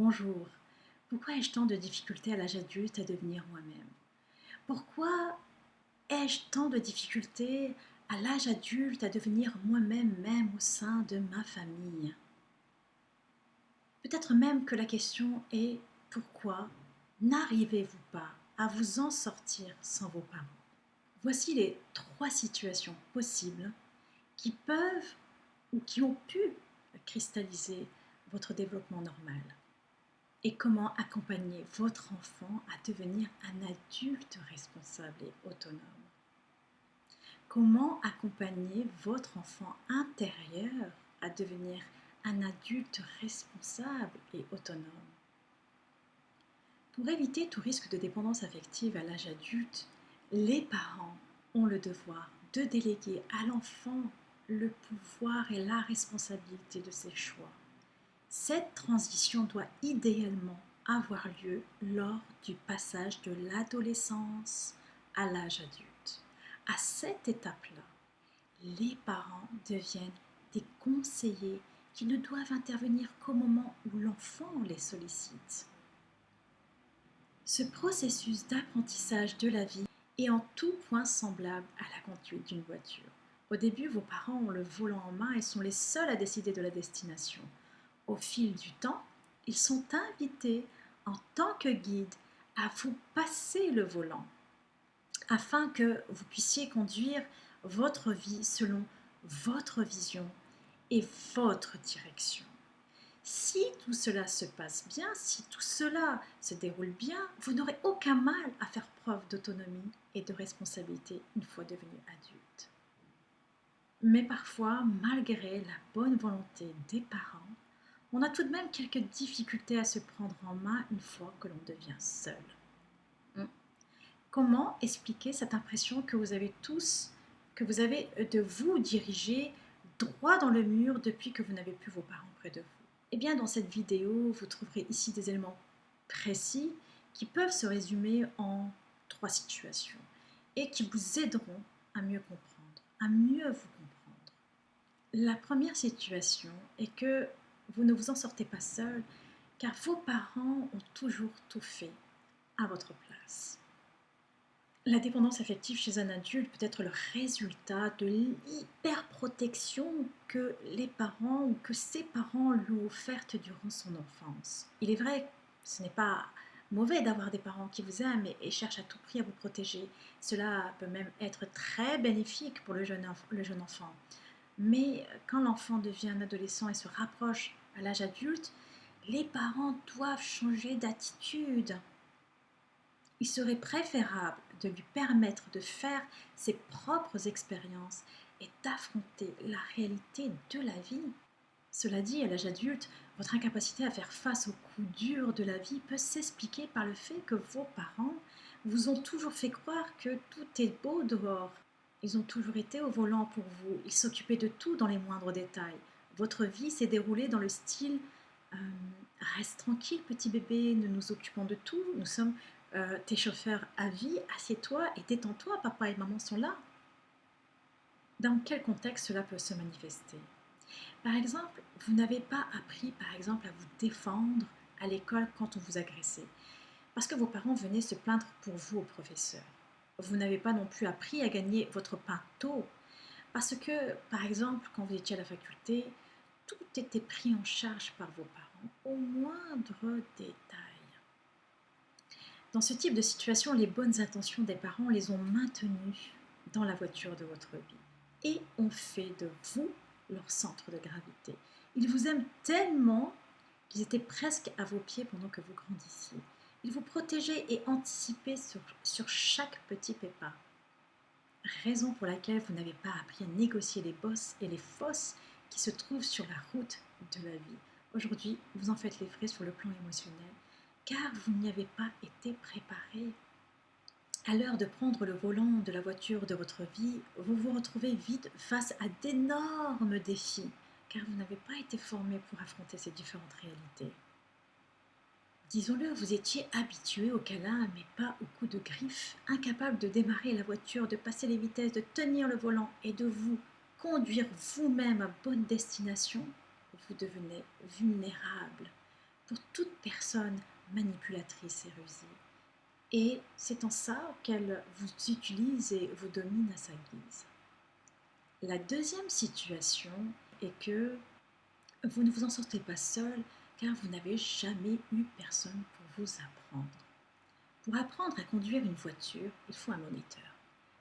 Bonjour. Pourquoi ai-je tant de difficultés à l'âge adulte à devenir moi-même? Pourquoi ai-je tant de difficultés à l'âge adulte à devenir moi-même, même au sein de ma famille? Peut-être même que la question est pourquoi n'arrivez-vous pas à vous en sortir sans vos parents? Voici les trois situations possibles qui peuvent ou qui ont pu cristalliser votre développement normal. Et comment accompagner votre enfant à devenir un adulte responsable et autonome. Comment accompagner votre enfant intérieur à devenir un adulte responsable et autonome. Pour éviter tout risque de dépendance affective à l'âge adulte, les parents ont le devoir de déléguer à l'enfant le pouvoir et la responsabilité de ses choix. Cette transition doit idéalement avoir lieu lors du passage de l'adolescence à l'âge adulte. À cette étape-là, les parents deviennent des conseillers qui ne doivent intervenir qu'au moment où l'enfant les sollicite. Ce processus d'apprentissage de la vie est en tout point semblable à la conduite d'une voiture. Au début, vos parents ont le volant en main et sont les seuls à décider de la destination. Au fil du temps, ils sont invités en tant que guide à vous passer le volant afin que vous puissiez conduire votre vie selon votre vision et votre direction. Si tout cela se passe bien, si tout cela se déroule bien, vous n'aurez aucun mal à faire preuve d'autonomie et de responsabilité une fois devenu adulte. Mais parfois, malgré la bonne volonté des parents, on a tout de même quelques difficultés à se prendre en main une fois que l'on devient seul. Comment expliquer cette impression que vous avez tous, que vous avez de vous diriger droit dans le mur depuis que vous n'avez plus vos parents près de vous? Eh bien, dans cette vidéo, vous trouverez ici des éléments précis qui peuvent se résumer en trois situations et qui vous aideront à mieux comprendre, à mieux vous comprendre. La première situation est que vous ne vous en sortez pas seul car vos parents ont toujours tout fait à votre place. La dépendance affective chez un adulte peut être le résultat de l'hyperprotection que les parents ou que ses parents lui ont offerte durant son enfance. Il est vrai, ce n'est pas mauvais d'avoir des parents qui vous aiment et cherchent à tout prix à vous protéger. Cela peut même être très bénéfique pour le jeune enfant. Mais quand l'enfant devient un adolescent et se rapproche à l'âge adulte, les parents doivent changer d'attitude. Il serait préférable de lui permettre de faire ses propres expériences et d'affronter la réalité de la vie. Cela dit, à l'âge adulte, votre incapacité à faire face aux coups durs de la vie peut s'expliquer par le fait que vos parents vous ont toujours fait croire que tout est beau dehors. Ils ont toujours été au volant pour vous, ils s'occupaient de tout dans les moindres détails. Votre vie s'est déroulée dans le style reste tranquille petit bébé, nous nous occupons de tout, nous sommes tes chauffeurs à vie, assieds-toi et détends-toi, papa et maman sont là. Dans quel contexte cela peut se manifester? Par exemple, vous n'avez pas appris par exemple à vous défendre à l'école quand on vous agressait, parce que vos parents venaient se plaindre pour vous au professeur. Vous n'avez pas non plus appris à gagner votre pain tôt, parce que par exemple quand vous étiez à la faculté, tout était pris en charge par vos parents au moindre détail. Dans ce type de situation, les bonnes intentions des parents les ont maintenus dans la voiture de votre vie et ont fait de vous leur centre de gravité. Ils vous aiment tellement qu'ils étaient presque à vos pieds pendant que vous grandissiez. Ils vous protégeaient et anticipaient sur chaque petit pépin. Raison pour laquelle vous n'avez pas appris à négocier les bosses et les fosses qui se trouvent sur la route de la vie. Aujourd'hui, vous en faites les frais sur le plan émotionnel car vous n'y avez pas été préparé. À l'heure de prendre le volant de la voiture de votre vie, vous vous retrouvez vite face à d'énormes défis, car vous n'avez pas été formé pour affronter ces différentes réalités. Disons-le, vous étiez habitué au câlin, mais pas au coup de griffe, incapable de démarrer la voiture, de passer les vitesses, de tenir le volant et de vous conduire vous-même à bonne destination. Vous devenez vulnérable. pour toute personne manipulatrice et rusée. Et c'est en ça qu'elle vous utilise et vous domine à sa guise. La deuxième situation est que vous ne vous en sortez pas seul car vous n'avez jamais eu personne pour vous apprendre. Pour apprendre à conduire une voiture, il faut un moniteur.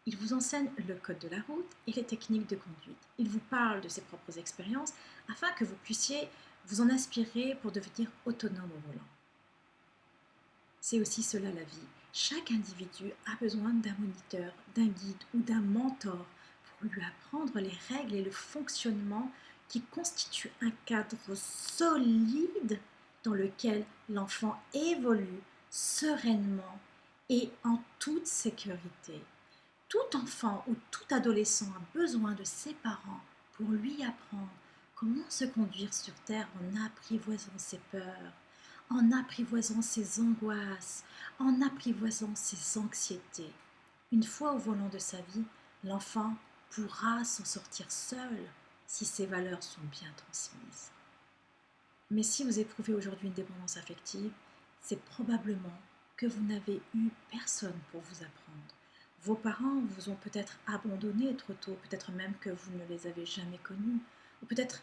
Il vous enseigne le code de la route et les techniques de conduite. Il vous parle de ses propres expériences afin que vous puissiez vous en inspirer pour devenir autonome au volant. C'est aussi cela la vie. Chaque individu a besoin d'un moniteur, d'un guide ou d'un mentor pour lui apprendre les règles et le fonctionnement qui constituent un cadre solide dans lequel l'enfant évolue sereinement et en toute sécurité. Tout enfant ou tout adolescent a besoin de ses parents pour lui apprendre comment se conduire sur Terre en apprivoisant ses peurs, en apprivoisant ses angoisses, en apprivoisant ses anxiétés. Une fois au volant de sa vie, l'enfant pourra s'en sortir seul si ses valeurs sont bien transmises. Mais si vous éprouvez aujourd'hui une dépendance affective, c'est probablement que vous n'avez eu personne pour vous apprendre. Vos parents vous ont peut-être abandonné trop tôt, peut-être même que vous ne les avez jamais connus, ou peut-être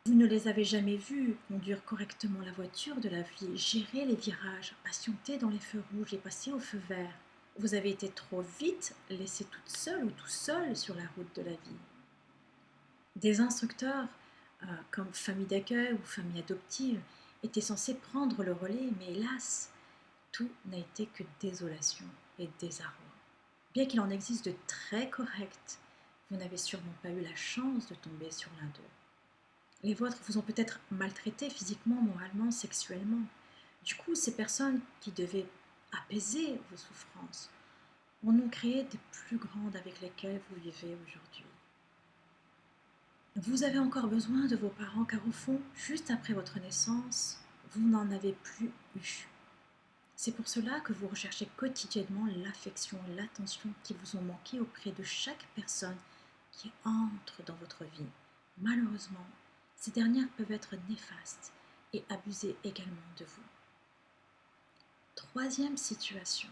vous ne les avez jamais vus conduire correctement la voiture de la vie, gérer les virages, patienter dans les feux rouges et passer au feu vert. Vous avez été trop vite laissée toute seule ou tout seul sur la route de la vie. Des instructeurs comme famille d'accueil ou famille adoptive étaient censés prendre le relais, mais hélas, tout n'a été que désolation et désarroi. Bien qu'il en existe de très corrects, vous n'avez sûrement pas eu la chance de tomber sur l'un d'eux. Les vôtres vous ont peut-être maltraité physiquement, moralement, sexuellement. Du coup, ces personnes qui devaient apaiser vos souffrances en ont créé des plus grandes avec lesquelles vous vivez aujourd'hui. Vous avez encore besoin de vos parents car au fond, juste après votre naissance, vous n'en avez plus eu. C'est pour cela que vous recherchez quotidiennement l'affection et l'attention qui vous ont manqué auprès de chaque personne qui entre dans votre vie. Malheureusement, ces dernières peuvent être néfastes et abuser également de vous. Troisième situation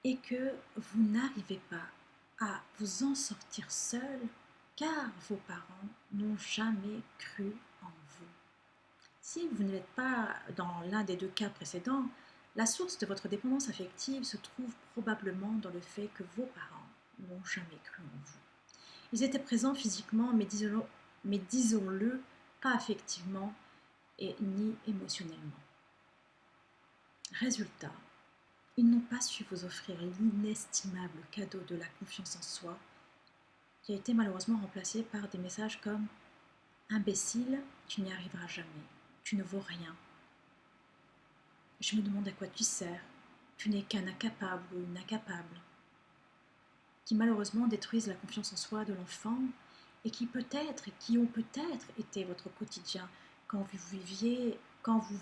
est que vous n'arrivez pas à vous en sortir seul car vos parents n'ont jamais cru en vous. Si vous n'êtes pas dans l'un des deux cas précédents, la source de votre dépendance affective se trouve probablement dans le fait que vos parents n'ont jamais cru en vous. Ils étaient présents physiquement, mais disons-le, pas affectivement et ni émotionnellement. Résultat, ils n'ont pas su vous offrir l'inestimable cadeau de la confiance en soi, qui a été malheureusement remplacé par des messages comme « Imbécile, tu n'y arriveras jamais, tu ne vaux rien. Je me demande à quoi tu sers, tu n'es qu'un incapable ou une incapable », qui malheureusement détruisent la confiance en soi de l'enfant et qui ont peut-être été votre quotidien quand vous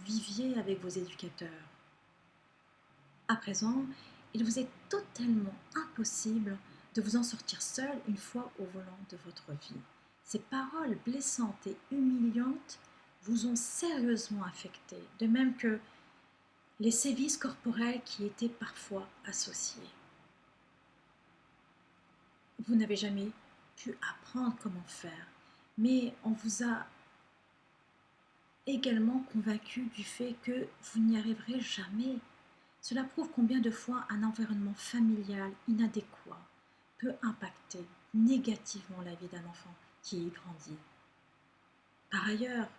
viviez avec vos éducateurs. À présent, il vous est totalement impossible de vous en sortir seul une fois au volant de votre vie. Ces paroles blessantes et humiliantes vous ont sérieusement affecté, de même que les sévices corporels qui étaient parfois associés. Vous n'avez jamais pu apprendre comment faire, mais on vous a également convaincu du fait que vous n'y arriverez jamais. Cela prouve combien de fois un environnement familial inadéquat peut impacter négativement la vie d'un enfant qui y grandit. Par ailleurs,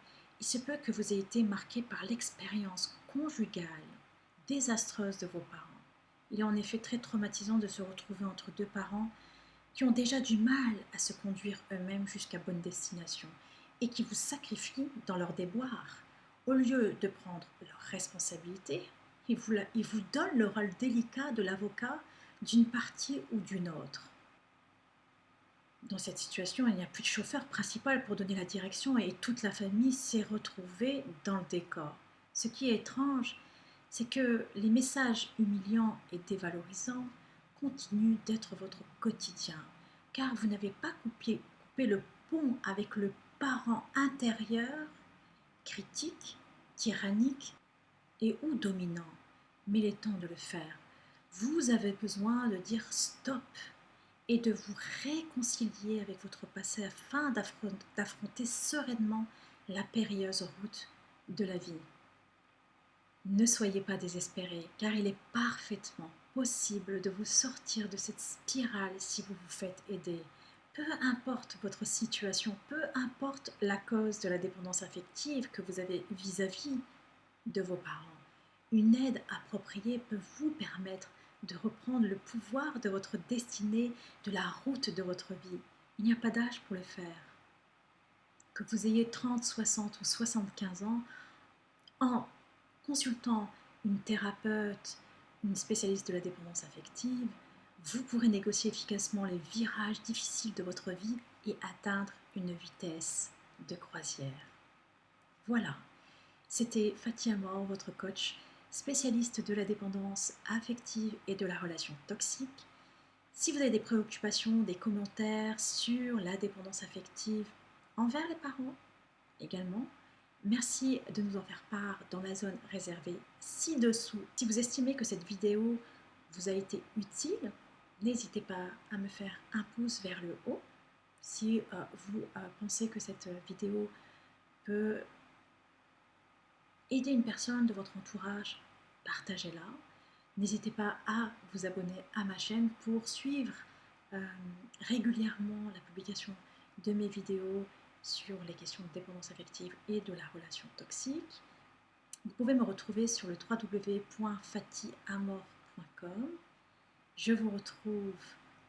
il se peut que vous ayez été marqué par l'expérience conjugale désastreuse de vos parents. Il est en effet très traumatisant de se retrouver entre deux parents qui ont déjà du mal à se conduire eux-mêmes jusqu'à bonne destination et qui vous sacrifient dans leur déboire. Au lieu de prendre leurs responsabilités, ils vous donnent le rôle délicat de l'avocat d'une partie ou d'une autre. Dans cette situation, il n'y a plus de chauffeur principal pour donner la direction et toute la famille s'est retrouvée dans le décor. Ce qui est étrange, c'est que les messages humiliants et dévalorisants continuent d'être votre quotidien, car vous n'avez pas coupé le pont avec le parent intérieur critique, tyrannique et ou dominant. Mais il est temps de le faire. Vous avez besoin de dire stop et de vous réconcilier avec votre passé afin d'affronter sereinement la périlleuse route de la vie. Ne soyez pas désespérés, car il est parfaitement possible de vous sortir de cette spirale si vous vous faites aider. Peu importe votre situation, peu importe la cause de la dépendance affective que vous avez vis-à-vis de vos parents, une aide appropriée peut vous permettre de reprendre le pouvoir de votre destinée, de la route de votre vie. Il n'y a pas d'âge pour le faire. Que vous ayez 30, 60 ou 75 ans, en consultant une thérapeute, une spécialiste de la dépendance affective, vous pourrez négocier efficacement les virages difficiles de votre vie et atteindre une vitesse de croisière. Voilà, c'était Fatih Amor, votre coach, spécialiste de la dépendance affective et de la relation toxique. Si vous avez des préoccupations, des commentaires sur la dépendance affective envers les parents également, merci de nous en faire part dans la zone réservée ci-dessous. Si vous estimez que cette vidéo vous a été utile, n'hésitez pas à me faire un pouce vers le haut. Si vous pensez que cette vidéo peut aider une personne de votre entourage, partagez-la. N'hésitez pas à vous abonner à ma chaîne pour suivre régulièrement la publication de mes vidéos sur les questions de dépendance affective et de la relation toxique. Vous pouvez me retrouver sur le www.fatihamor.com. Je vous retrouve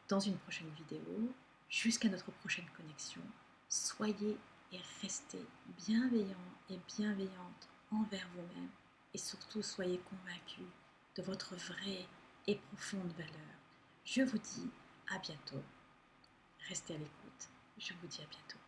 dans une prochaine vidéo. Jusqu'à notre prochaine connexion, soyez et restez bienveillants et bienveillantes envers vous-même et surtout soyez convaincus de votre vraie et profonde valeur. Je vous dis à bientôt. Restez à l'écoute. Je vous dis à bientôt.